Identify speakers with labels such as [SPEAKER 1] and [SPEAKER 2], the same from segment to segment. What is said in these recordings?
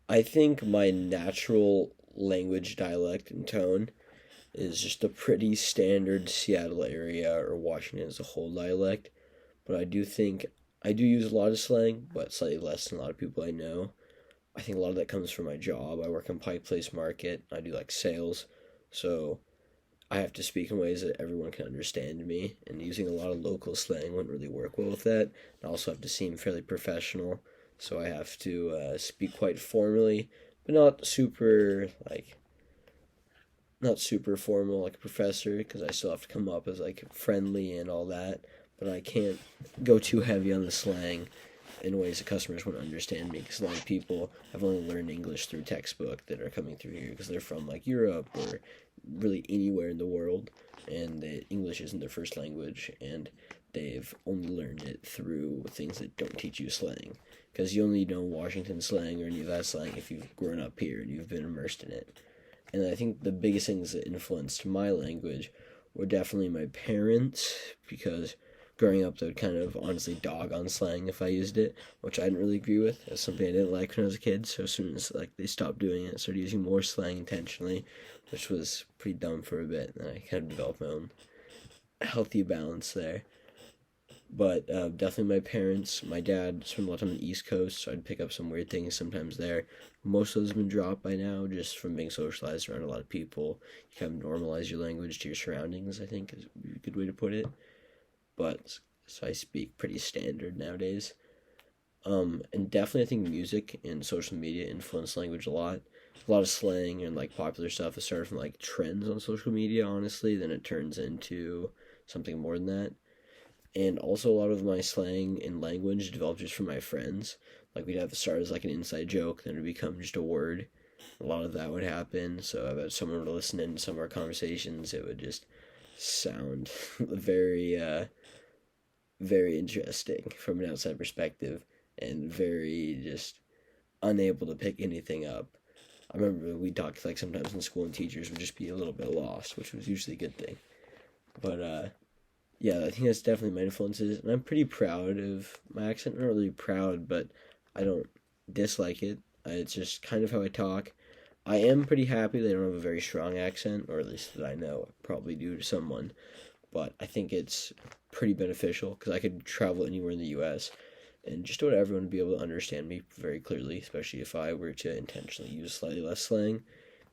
[SPEAKER 1] I think my natural language dialect and tone is just a pretty standard Seattle area or Washington as a whole dialect. But I do think I do use a lot of slang, but slightly less than a lot of people I know. I think a lot of that comes from my job. I work in Pike Place Market. I do like sales. So I have to speak in ways that everyone can understand me, and using a lot of local slang wouldn't really work well with that. I also have to seem fairly professional, so I have to speak quite formally, but not super formal like a professor, because I still have to come up as like friendly and all that. But I can't go too heavy on the slang in ways that customers won't understand me, because a lot of people have only learned English through textbook that are coming through here because they're from like Europe or really anywhere in the world, and that English isn't their first language, and they've only learned it through things that don't teach you slang. Because you only know Washington slang or any of that slang if you've grown up here and you've been immersed in it. And I think the biggest things that influenced my language were definitely my parents, because growing up they would kind of honestly dog on slang if I used it, which I didn't really agree with. That's something I didn't like when I was a kid. So as soon as like they stopped doing it, I started using more slang intentionally, which was pretty dumb for a bit. And I kind of developed my own healthy balance there. But definitely my parents, my dad spent a lot of time on the East Coast, so I'd pick up some weird things sometimes there. Most of those have been dropped by now, just from being socialized around a lot of people. You kind of normalize your language to your surroundings, I think is a good way to put it. But so I speak pretty standard nowadays. And definitely I think music and social media influence language a lot. A lot of slang and like popular stuff is started from like trends on social media, honestly, then it turns into something more than that. And also a lot of my slang and language developed just from my friends. Like we'd have to start as like an inside joke, then it would become just a word. A lot of that would happen. So if someone were to listen in some of our conversations, it would just sound very interesting from an outside perspective, and very just unable to pick anything up. I remember we talked like sometimes in school and teachers would just be a little bit lost, which was usually a good thing. But yeah, I think that's definitely my influences, and I'm pretty proud of my accent. Not really proud, but I don't dislike it. It's just kind of how I talk. I am pretty happy that I don't have a very strong accent, or at least that I know I probably do to someone. But I think it's pretty beneficial because I could travel anywhere in the U.S. and just about everyone would be able to understand me very clearly, especially if I were to intentionally use slightly less slang,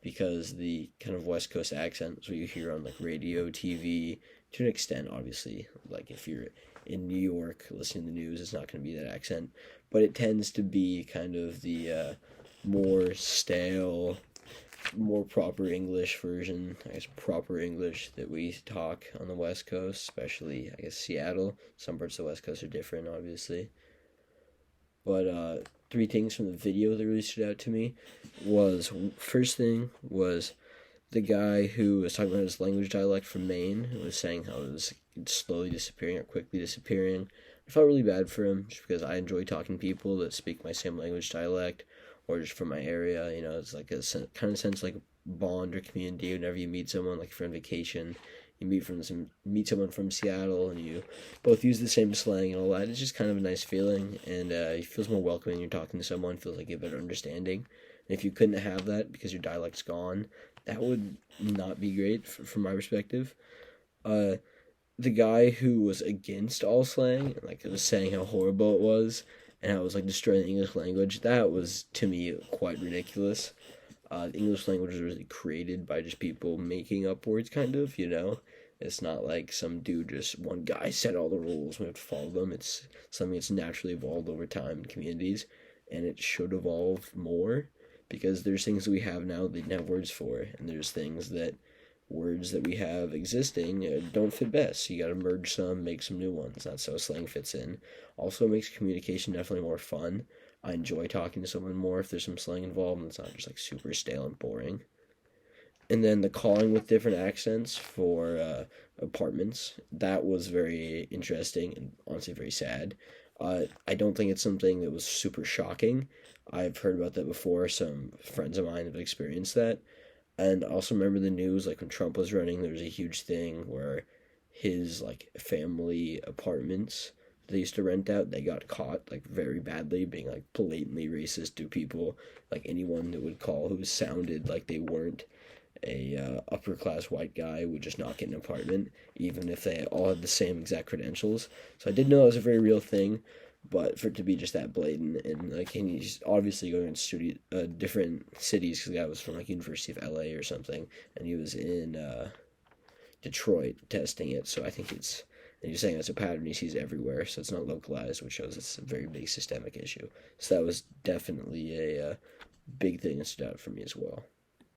[SPEAKER 1] because the kind of West Coast accent is what you hear on like radio, TV, to an extent, obviously. Like if you're in New York listening to the news, it's not going to be that accent, but it tends to be kind of the more stale, more proper English version, I guess proper English that we talk on the West Coast, especially I guess Seattle. Some parts of the West Coast are different, obviously. But three things from the video that really stood out to me was, first thing was the guy who was talking about his language dialect from Maine, who was saying how it was slowly disappearing or quickly disappearing. I felt really bad for him just because I enjoy talking to people that speak my same language dialect or just from my area. You know, it's like a kind of sense like bond or community whenever you meet someone, like if you're on vacation. You meet someone from Seattle, and you both use the same slang and all that. It's just kind of a nice feeling, and it feels more welcoming. You're talking to someone, feels like you have a better understanding. And if you couldn't have that because your dialect's gone, that would not be great from my perspective. Uh, the guy who was against all slang, like was saying how horrible it was and how it was like destroying the English language, that was to me quite ridiculous. The English language was really created by just people making up words, kind of, you know? It's not like some dude, just one guy set all the rules, we have to follow them. It's something that's naturally evolved over time in communities, and it should evolve more, because there's things that we have now that they didn't have words for, and there's things that words that we have existing don't fit best. So you got to merge some, make some new ones. That's how slang fits in. Also makes communication definitely more fun. I enjoy talking to someone more if there's some slang involved and it's not just like super stale and boring. And then the calling with different accents for apartments, that was very interesting and honestly very sad. I don't think it's something that was super shocking. I've heard about that before. Some friends of mine have experienced that. And I also remember the news, like when Trump was running, there was a huge thing where his like family apartments they used to rent out, they got caught like very badly being like blatantly racist to people, like anyone that would call who sounded like they weren't a upper class white guy would just not get an apartment, even if they all had the same exact credentials. So I did know it was a very real thing, but for it to be just that blatant, and like, and he's obviously going to different cities, because the guy was from like University of LA or something, and he was in Detroit testing it. So I think it's, and you're saying it's a pattern he sees everywhere, so it's not localized, which shows it's a very big systemic issue. So that was definitely a big thing that stood out for me as well.